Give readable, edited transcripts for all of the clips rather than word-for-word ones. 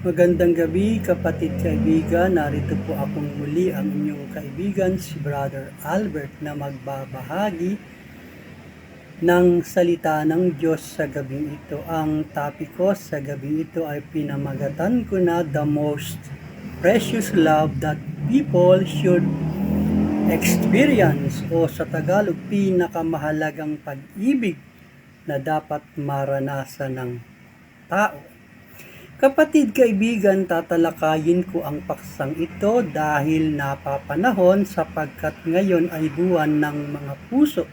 Magandang gabi kapatid kaibigan, narito po akong muli ang inyong kaibigan si Brother Albert na magbabahagi ng salita ng Diyos sa gabing ito. Ang topic ko sa gabing ito ay pinamagatan ko na the most precious love that people should experience, o sa Tagalog, pinakamahalagang pag-ibig na dapat maranasan ng tao. Kapatid kaibigan, tatalakayin ko ang paksang ito dahil napapanahon sapagkat ngayon ay buwan ng mga puso.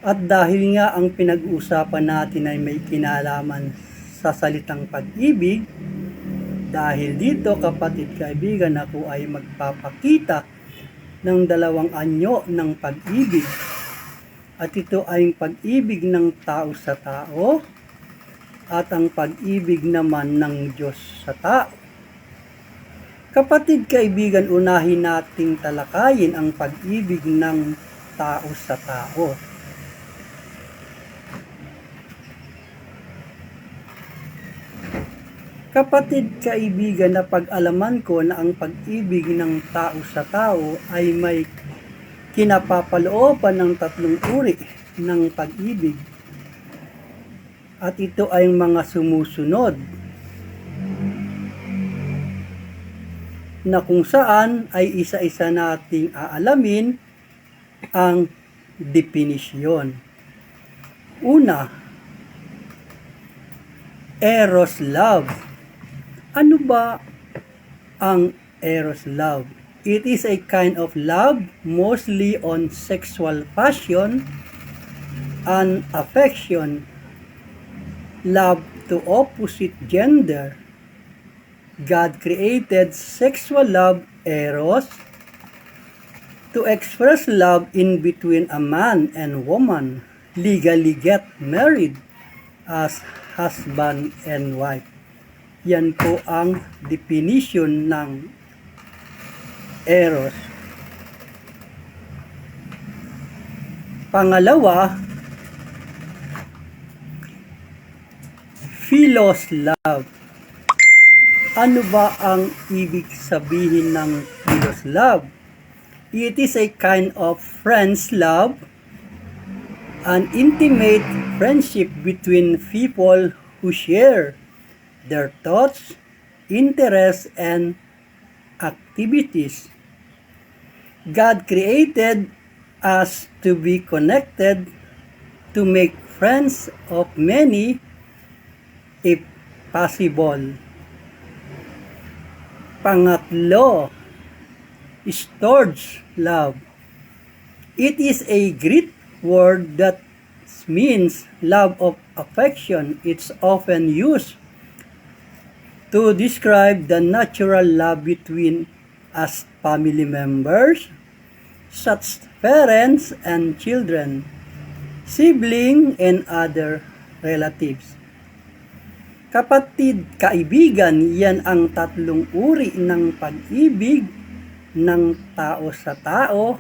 At dahil nga ang pinag-uusapan natin ay may kinalaman sa salitang pag-ibig, dahil dito kapatid kaibigan, ako ay magpapakita ng dalawang anyo ng pag-ibig. At ito ay pag-ibig ng tao sa tao at ang pag-ibig naman ng Diyos sa tao. Kapatid kaibigan, unahin nating talakayin ang pag-ibig ng tao sa tao. Kapatid kaibigan, napag-alaman ko na ang pag-ibig ng tao sa tao ay may kinapapalooban ng tatlong uri ng pag-ibig. At ito ay mga sumusunod na kung saan ay isa-isa nating aalamin ang definisyon. Una, Eros love. Ano ba ang Eros love? It is a kind of love mostly on sexual passion and affection. Love to opposite gender. God created sexual love, eros, to express love in between a man and woman, legally get married as husband and wife. Yan po ang definition ng eros. Pangalawa, Philos love. Ano ba ang ibig sabihin ng Philos love? It is a kind of friends love, an intimate friendship between people who share their thoughts, interests, and activities. God created us to be connected, to make friends of many, if possible. Pangatlo, storge love. It is a Greek word that means love of affection. It's often used to describe the natural love between us family members, such parents and children, sibling, and other relatives. Kapatid, kaibigan, yan ang tatlong uri ng pag-ibig ng tao sa tao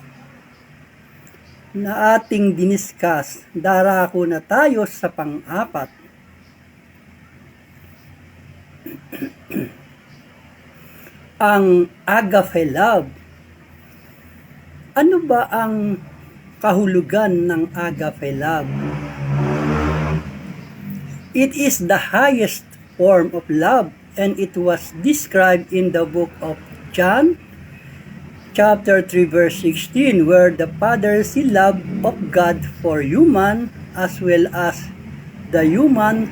na ating diniskas. Darako na tayo sa pang-apat. Ang agape love. Ano ba ang kahulugan ng agape love? It is the highest form of love, and it was described in the book of John, chapter 3, verse 16, where the Father sees love of God for human as well as the human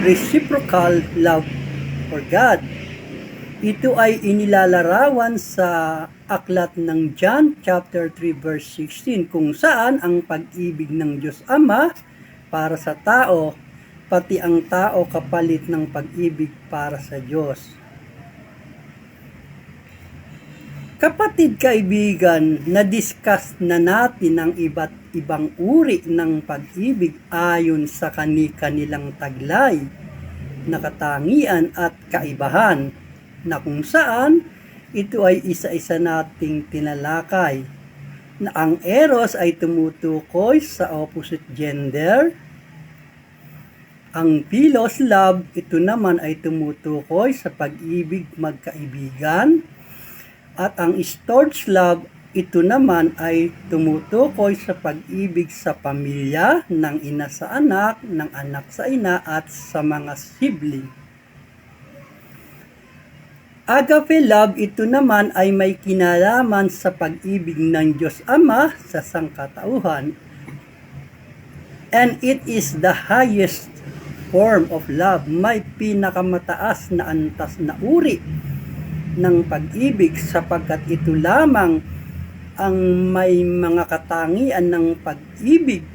reciprocal love for God. Ito ay inilalarawan sa aklat ng John, chapter 3, verse 16, kung saan ang pag-ibig ng Diyos Ama para sa tao, pati ang tao kapalit ng pag-ibig para sa Diyos. Kapatid kaibigan, na-discuss na natin ang iba't ibang uri ng pag-ibig ayon sa kani-kanilang taglay, na katangian at kaibahan, na kung saan ito ay isa-isa nating tinalakay, na ang eros ay tumutukoy sa opposite gender, Ang philos love, ito naman ay tumutukoy sa pag-ibig magkaibigan. At ang storge love, ito naman ay tumutukoy sa pag-ibig sa pamilya, ng ina sa anak, ng anak sa ina, at sa mga sibling. Agape love, ito naman ay may kinalaman sa pag-ibig ng Diyos Ama sa sangkatauhan. And it is the highest form of love. May pinakamataas na antas na uri ng pag-ibig sapagkat ito lamang ang may mga katangian ng pag-ibig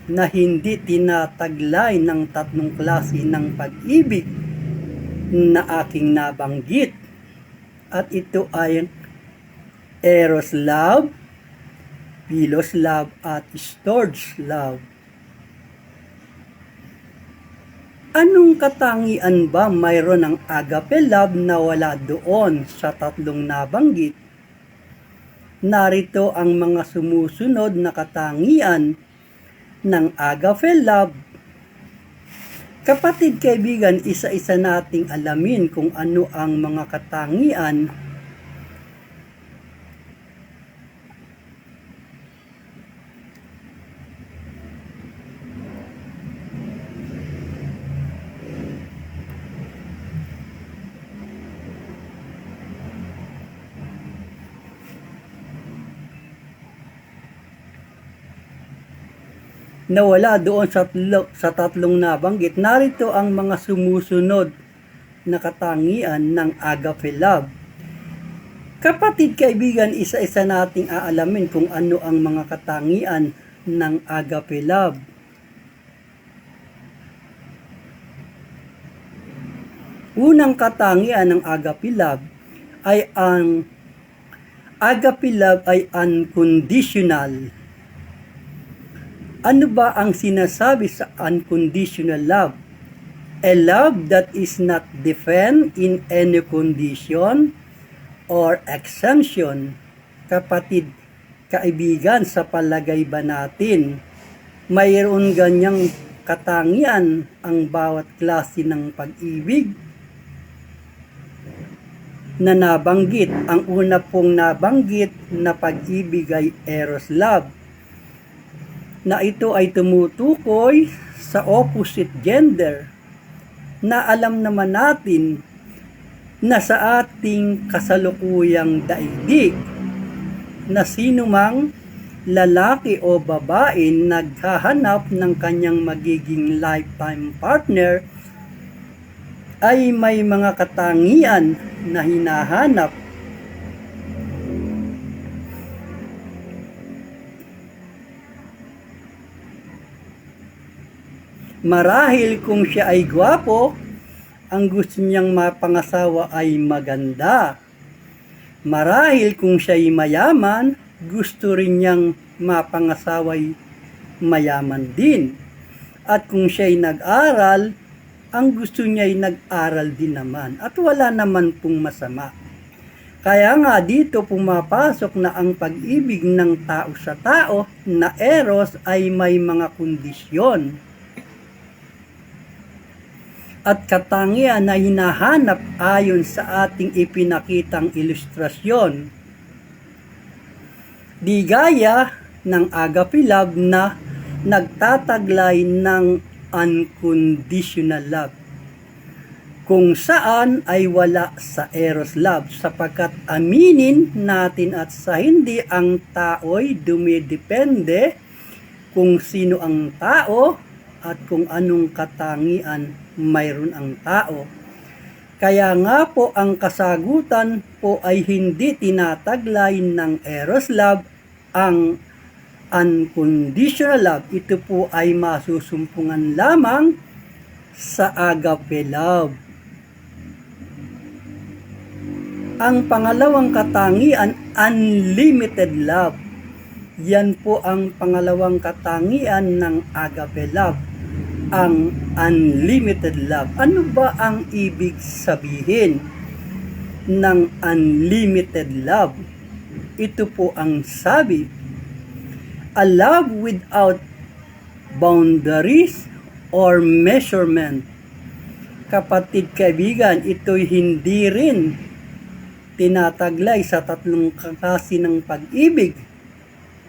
na hindi tinataglay ng tatlong klase ng pag-ibig na aking nabanggit. At ito ay eros love, philos love, at storge love. Anong katangian ba mayroon ng agape love na wala doon sa tatlong nabanggit? Narito ang mga sumusunod na katangian ng agape love. Kapatid kaibigan, isa-isa nating alamin kung ano ang mga katangian na wala doon sa tatlong nabanggit. Narito ang mga sumusunod na katangian ng agape love. Kapatid kaibigan, isa-isa nating aalamin kung ano ang mga katangian ng agape love. Unang katangian ng agape love ay ang agape love ay unconditional. Ano ba ang sinasabi sa unconditional love? A love that is not depend in any condition or exemption. Kapatid, kaibigan, sa palagay ba natin, mayroon ganyang katangian ang bawat klase ng pag-ibig na nabanggit? Ang una pong nabanggit na pag-ibig ay eros love, na ito ay tumutukoy sa opposite gender, na alam naman natin na sa ating kasalukuyang daigdig na sino mang lalaki o babae naghahanap ng kanyang magiging lifetime partner ay may mga katangian na hinahanap. Marahil kung siya ay gwapo, ang gusto niyang mapangasawa ay maganda. Marahil kung siya ay mayaman, gusto rin niyang mapangasawa ay mayaman din. At kung siya ay nag-aral, ang gusto niya ay nag-aral din naman. At wala naman pong masama. Kaya nga dito pumapasok na ang pag-ibig ng tao sa tao na eros ay may mga kondisyon at katangian na hinahanap ayon sa ating ipinakitang ilustrasyon. Di gaya ng agape love na nagtataglay ng unconditional love, kung saan ay wala sa eros love, sapagkat aminin natin at sa hindi ang tao'y dumidepende kung sino ang tao at kung anong katangian mayroon ang tao. Kaya nga po ang kasagutan po ay hindi tinataglay ng eros love ang unconditional love. Ito po ay masusumpungan lamang sa agape love. Ang pangalawang katangian, unlimited love. Yan po ang pangalawang katangian ng agape love, ang unlimited love. Ano ba ang ibig sabihin ng unlimited love? Ito po ang sabi, a love without boundaries or measurement. Kapatid kaibigan, ito'y hindi rin tinataglay sa tatlong klase ng pag-ibig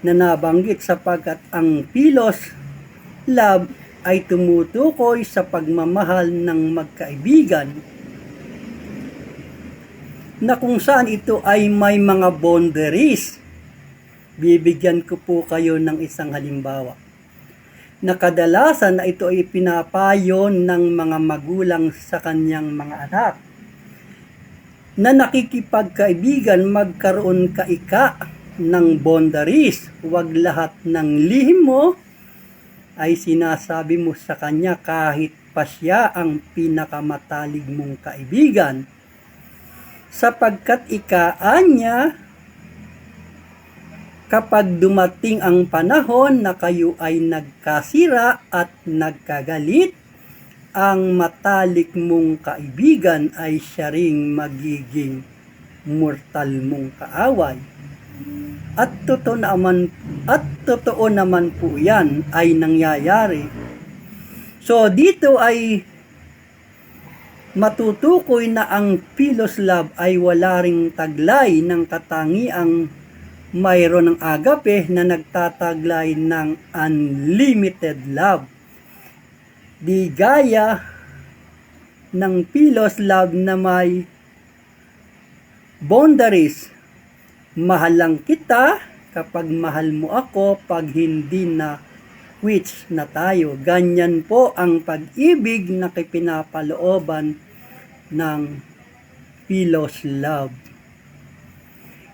na nabanggit sapagkat ang philos love ay tumutukoy sa pagmamahal ng magkaibigan na kung saan ito ay may mga boundaries. Bibigyan ko po kayo ng isang halimbawa na kadalasan na ito ay pinapayo ng mga magulang sa kanyang mga anak na nakikipagkaibigan magkaroon ka ng boundaries. Huwag lahat ng lihim mo ay sinasabi mo sa kanya kahit pa siya ang pinakamatalik mong kaibigan. Sapagkat ikaanya, kapag dumating ang panahon na kayo ay nagkasira at nagkagalit, ang matalik mong kaibigan ay siya ring magiging mortal mong kaaway. At totoo naman po yan ay nangyayari. So dito ay matutukoy na ang philos love ay wala ring taglay ng katangiang mayroon ng agape na nagtataglay ng unlimited love. Di gaya ng philos love na may boundaries. Mahal lang kita kapag mahal mo ako, pag hindi na quits na tayo. Ganyan po ang pag-ibig na pinapalooban ng philos love.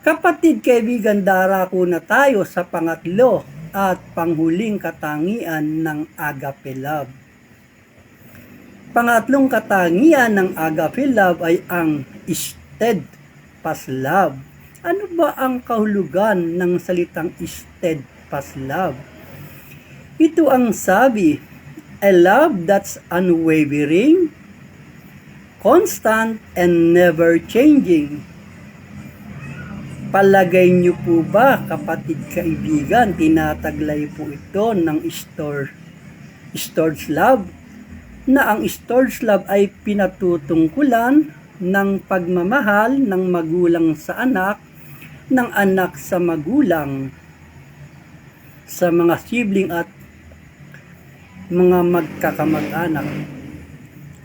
Kapatid kaibigan, darako na tayo sa pangatlo at panghuling katangian ng agape love. Pangatlong katangian ng agape love ay ang steadfast love. Ano ba ang kahulugan ng salitang steadfast love? Ito ang sabi, a love that's unwavering, constant, and never changing. Palagay niyo po ba, kapatid kaibigan, tinataglay po ito ng storge love, na ang storge love ay pinatutungkulan ng pagmamahal ng magulang sa anak, ng anak sa magulang, sa mga sibling at mga magkakamag-anak.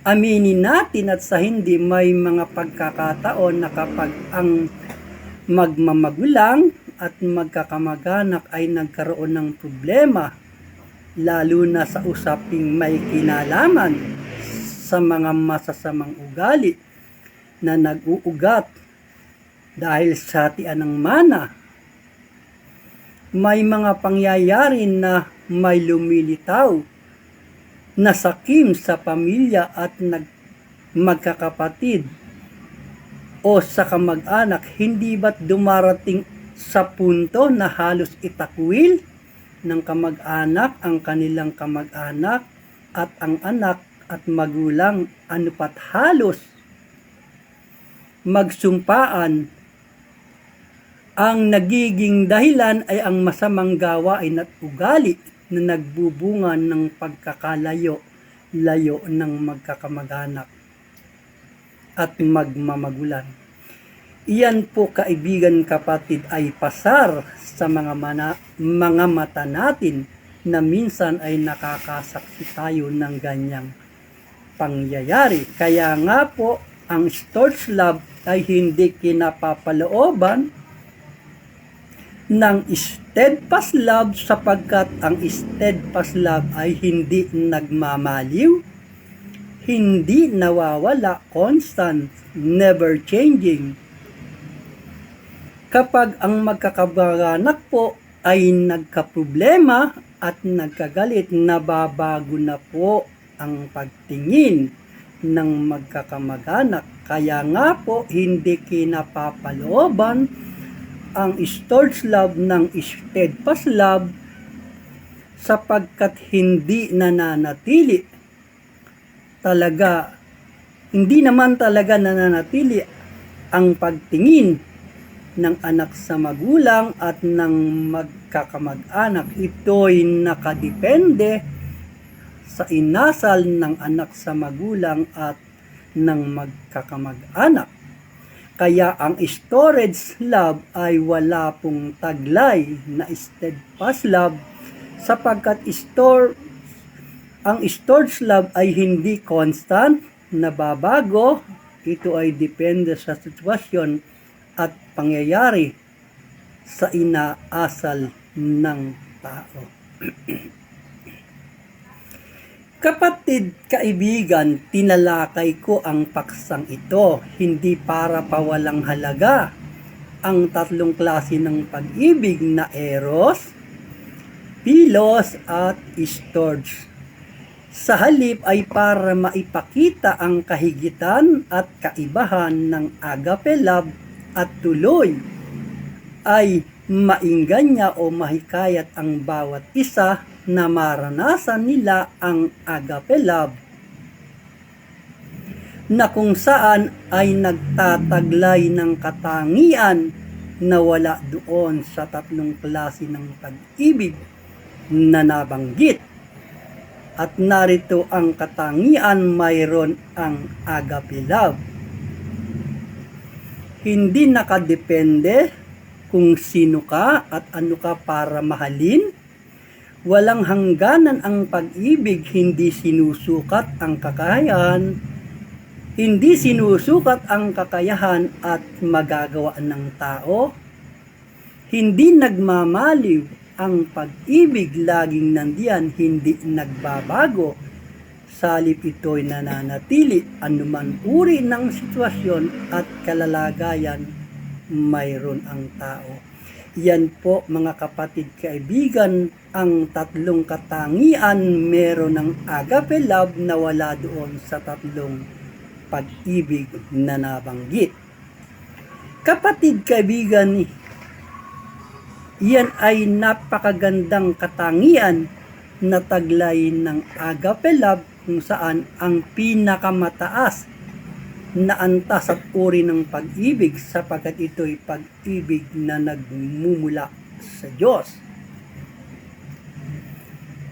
Aminin natin at sa hindi, may mga pagkakataon na kapag ang magmamagulang at magkakamag-anak ay nagkaroon ng problema, lalo na sa usaping may kinalaman sa mga masasamang ugali na nag-uugat dahil sa hatian ng mana. May mga pangyayari na may lumilitaw na sakim sa pamilya at magkakapatid o sa kamag-anak, hindi ba't dumarating sa punto na halos itakwil ng kamag-anak ang kanilang kamag-anak at ang anak at magulang, ano pat halos magsumpaan? Ang nagiging dahilan ay ang masamang gawain at ugali na nagbubunga ng pagkakalayo ng magkakamag-anak at magmamagulan. Iyan po kaibigan kapatid ay pasar sa mga mata natin na minsan ay nakakasaksi tayo ng ganyang pangyayari. Kaya nga po ang storge love ay hindi kinapapalooban ng steadfast love sapagkat ang steadfast love ay hindi nagmamaliw, hindi nawawala, constant, never changing. Kapag ang magkakabaganak po ay nagkaproblema at nagkagalit, nababago na po ang pagtingin ng magkakamag-anak. Kaya nga po hindi kinapapalooban ang storge love ng steadfast love sapagkat hindi nananatili talaga, hindi naman talaga nananatili ang pagtingin ng anak sa magulang at ng magkakamag-anak. Ito'y nakadepende sa inasal ng anak sa magulang at ng magkakamag-anak. Kaya ang storge love ay wala pong taglay na steadfast love, sapagkat ang storge love ay hindi constant, nababago. Ito ay depende sa sitwasyon at pangyayari sa inaasal ng tao. Kapatid, kaibigan, tinalakay ko ang paksang ito hindi para pawalang halaga ang tatlong klase ng pag-ibig na eros, philos at storge. Sa halip ay para maipakita ang kahigitan at kaibahan ng agape love at tuloy ay mainggan o mahikayat ang bawat isa na maranasan nila ang agape love, na kung saan ay nagtataglay ng katangian na wala doon sa tatlong klase ng pag-ibig na nabanggit. At narito ang katangian, mayroon ang agape love. Hindi nakadepende kung sino ka at ano ka para mahalin. Walang hangganan ang pag-ibig, hindi sinusukat ang kakayahan, at magagawa ng tao. Hindi nagmamaliw ang pag-ibig, laging nandiyan, hindi nagbabago. Sa halip ito'y nananatili anuman uri ng sitwasyon at kalalagayan mayroon ang tao. Yan po mga kapatid kaibigan, ang tatlong katangian meron ng agape love na wala doon sa tatlong pag-ibig na nabanggit. Kapatid kaibigan, yan ay napakagandang katangian na taglay ng agape love, kung saan ang pinakamataas na antas at uri ng pag-ibig, sapagkat ito'y pag-ibig na nagmumula sa Diyos.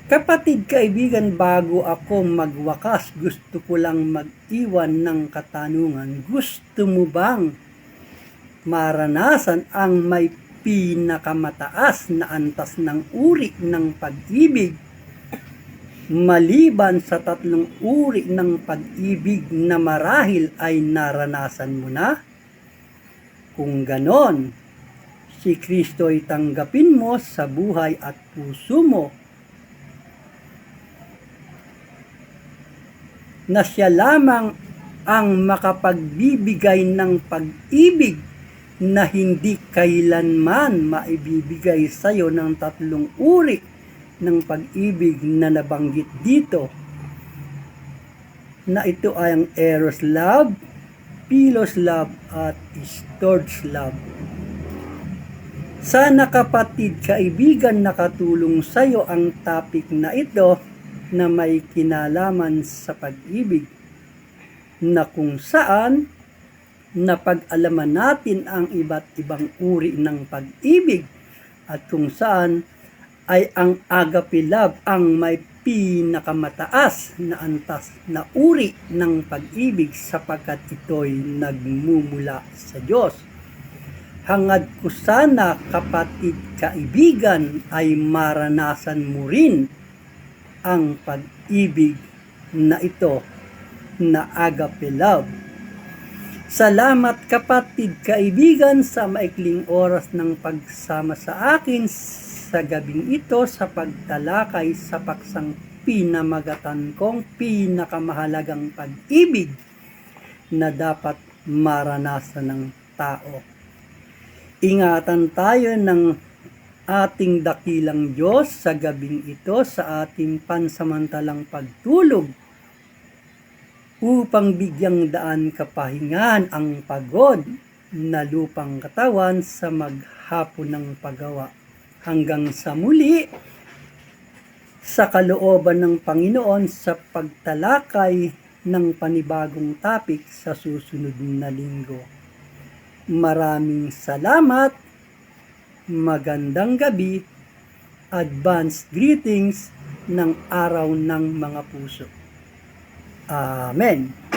Kapatid kaibigan, bago ako magwakas, gusto ko lang mag-iwan ng katanungan. Gusto mo bang maranasan ang may pinakamataas na antas ng uri ng pag-ibig, maliban sa tatlong uri ng pag-ibig na marahil ay naranasan mo na? Kung ganon, si Kristo ay tanggapin mo sa buhay at puso mo, na siya lamang ang makapagbibigay ng pag-ibig na hindi kailanman maibibigay sa iyo ng tatlong uri ng pag-ibig na nabanggit dito, na ito ay ang eros love, philos love at storge love. Sana kapatid kaibigan, nakatulong sa iyo ang topic na ito na may kinalaman sa pag-ibig, na kung saan napag-alaman natin ang iba't ibang uri ng pag-ibig, at kung saan ay ang agape love ang may pinakamataas na antas na uri ng pag-ibig, sapagkat ito'y nagmumula sa Diyos. Hangad ko sana kapatid kaibigan ay maranasan mo rin ang pag-ibig na ito na agape love. Salamat kapatid kaibigan sa maikling oras ng pagsama sa akin sa gabing ito sa pagtalakay sa paksang pinamagatan kong pinakamahalagang pag-ibig na dapat maranasan ng tao. Ingatan tayo ng ating dakilang Diyos sa gabing ito sa ating pansamantalang pagtulog, upang bigyang daan kapahingan ang pagod na lupang katawan sa maghapon ng paggawa. Hanggang sa muli, sa kalooban ng Panginoon, sa pagtalakay ng panibagong topic sa susunod na linggo. Maraming salamat, magandang gabi, advanced greetings, ng araw ng mga puso. Amen.